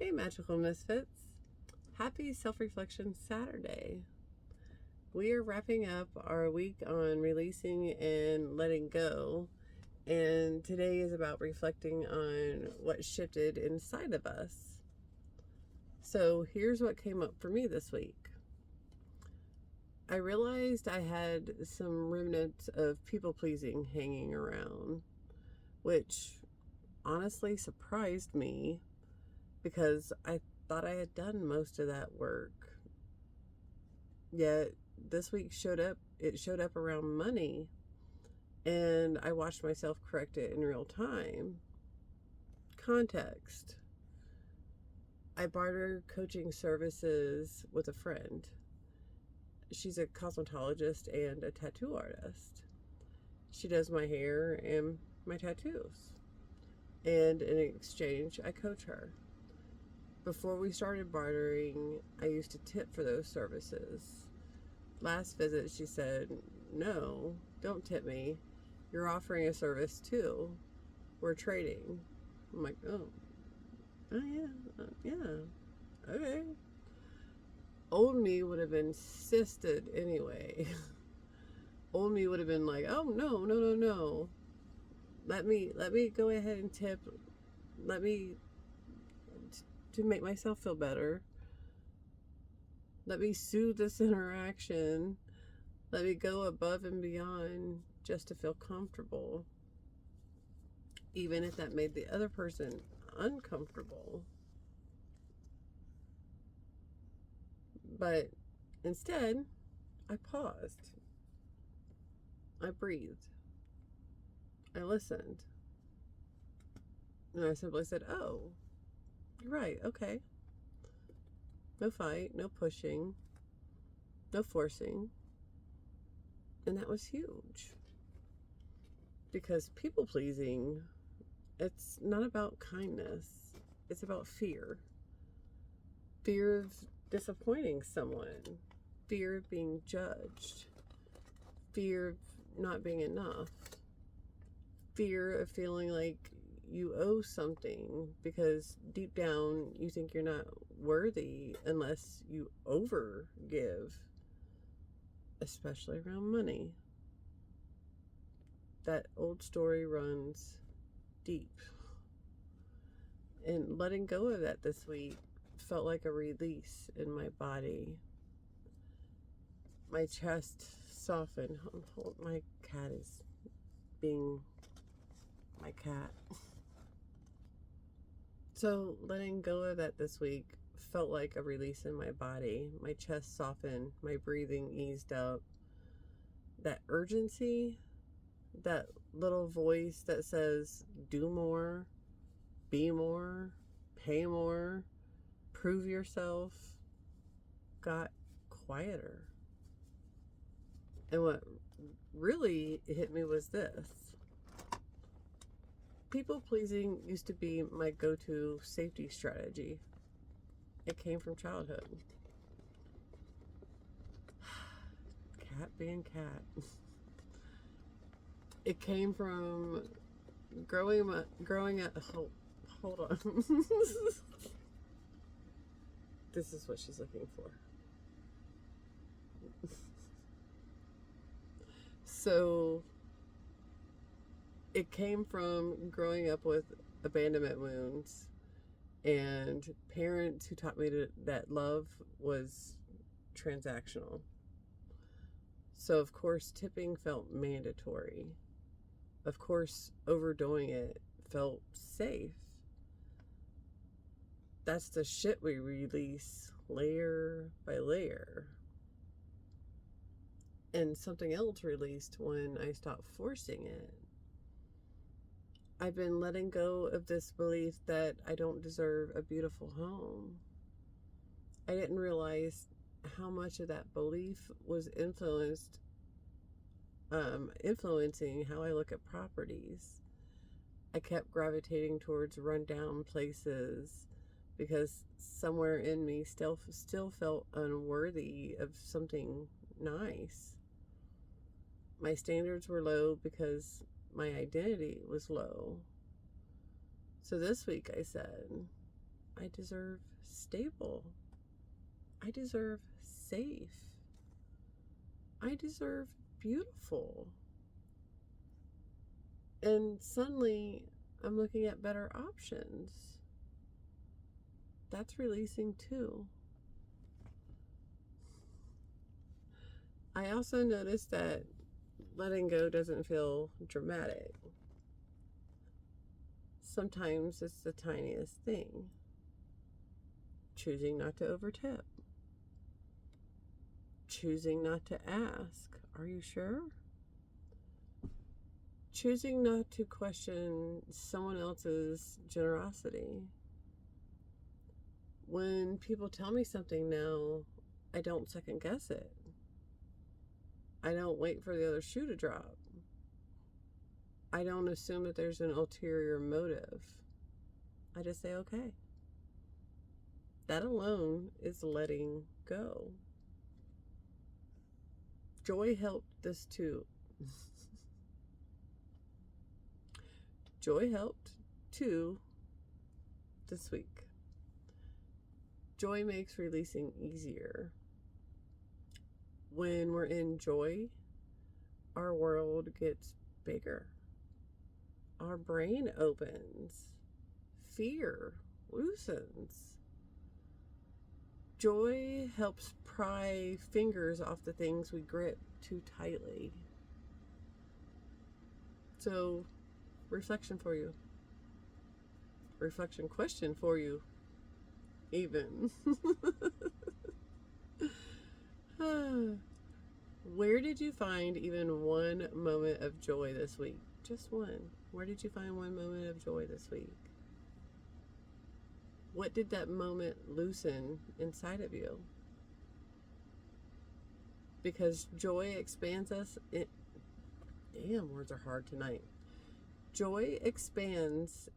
Hey, Magical Misfits. Happy Self-Reflection Saturday. We are wrapping up our week on releasing and letting go. And today is about reflecting on what shifted inside of us. So here's what came up for me this week. I realized I had some remnants of people-pleasing hanging around, which honestly surprised me because I thought I had done most of that work. Yet this week it showed up around money, and I watched myself correct it in real time. Context: I barter coaching services with a friend. She's a cosmetologist and a tattoo artist. She does my hair and my tattoos. And in exchange, I coach her. Before we started bartering, I used to tip for those services. Last visit, she said, "No, don't tip me. You're offering a service too. We're trading." I'm like, oh yeah, okay. Old me would have insisted anyway. Old me would have been like, "Oh no. Let me go ahead and tip. Let me to make myself feel better. Let me soothe this interaction. Let me go above and beyond just to feel comfortable, even if that made the other person uncomfortable." But instead, I paused. I breathed. I listened. And I simply said, "Oh, you're right, okay." No fight, no pushing, no forcing. And that was huge. Because people pleasing, it's not about kindness, it's about fear. Fear of disappointing someone, fear of being judged, fear of not being enough, fear of feeling like you owe something because deep down you think you're not worthy unless you overgive, especially around money. That old story runs deep. And letting go of that this week felt like a release in my body. My chest softened. My cat is being my cat. So letting go of that this week felt like a release in my body. My chest softened. My breathing eased up. That urgency, that little voice that says, do more, be more, pay more, prove yourself, got quieter. And what really hit me was this. People pleasing used to be my go-to safety strategy. It came from childhood. Cat being cat. It came from growing up. Hold on. This is what she's looking for. So it came from growing up with abandonment wounds and parents who taught me that love was transactional. So of course tipping felt mandatory. Of course overdoing it felt safe. That's the shit we release layer by layer. And something else released when I stopped forcing it. I've been letting go of this belief that I don't deserve a beautiful home. I didn't realize how much of that belief was influencing how I look at properties. I kept gravitating towards rundown places because somewhere in me still felt unworthy of something nice. My standards were low because my identity was low. So this week I said, I deserve stable. I deserve safe. I deserve beautiful. And suddenly I'm looking at better options. That's releasing too. I also noticed that letting go doesn't feel dramatic. Sometimes it's the tiniest thing. Choosing not to overtip. Choosing not to ask, "Are you sure?" Choosing not to question someone else's generosity. When people tell me something now, I don't second guess it. I don't wait for the other shoe to drop. I don't assume that there's an ulterior motive. I just say, okay. That alone is letting go. Joy helped this too. Joy helped too this week. Joy makes releasing easier. When we're in joy, our world gets bigger. Our brain opens. Fear loosens. Joy helps pry fingers off the things we grip too tightly. So, reflection for you. Reflection question for you, even. Where did you find even one moment of joy this week? Just one. Where did you find one moment of joy this week? What did that moment loosen inside of you? Because joy expands us. Damn, words are hard tonight. Joy expands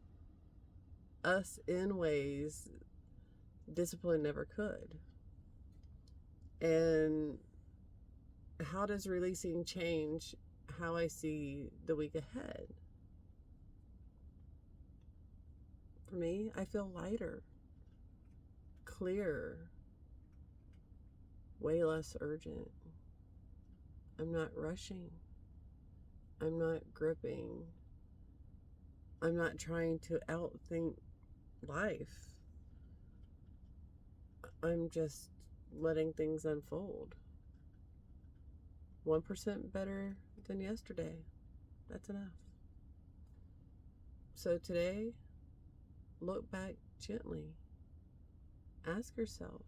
us in ways discipline never could. And how does releasing change how I see the week ahead? For me, I feel lighter, clearer, way less urgent. I'm not rushing. I'm not gripping. I'm not trying to outthink life. I'm just letting things unfold. 1% better than yesterday. That's enough. So today, look back gently. Ask yourself,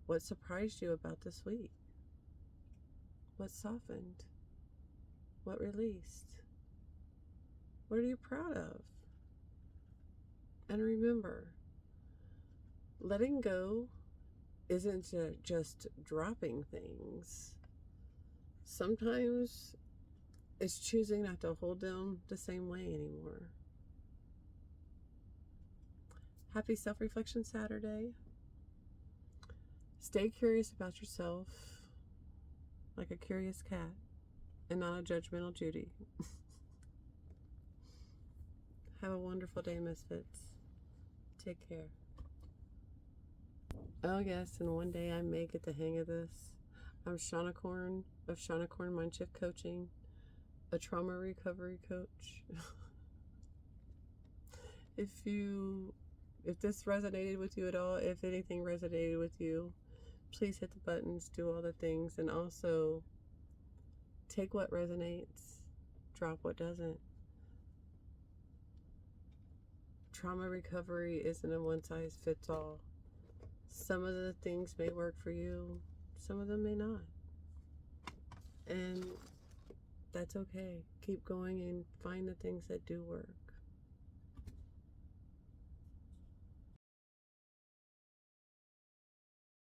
what surprised you about this week? What softened? What released? What are you proud of? And remember, letting go isn't just dropping things. Sometimes it's choosing not to hold them the same way anymore. Happy Self-Reflection Saturday. Stay curious about yourself like a curious cat and not a judgmental Judy. Have a wonderful day, Misfits. Take care. Oh, yes, and one day I may get the hang of this. I'm Shawnicorn of Shawnicorn Mindshift Coaching, a trauma recovery coach. If this resonated with you at all, if anything resonated with you, please hit the buttons, do all the things, and also take what resonates, drop what doesn't. Trauma recovery isn't a one-size-fits-all. Some of the things may work for you, some of them may not. And that's okay. Keep going and find the things that do work.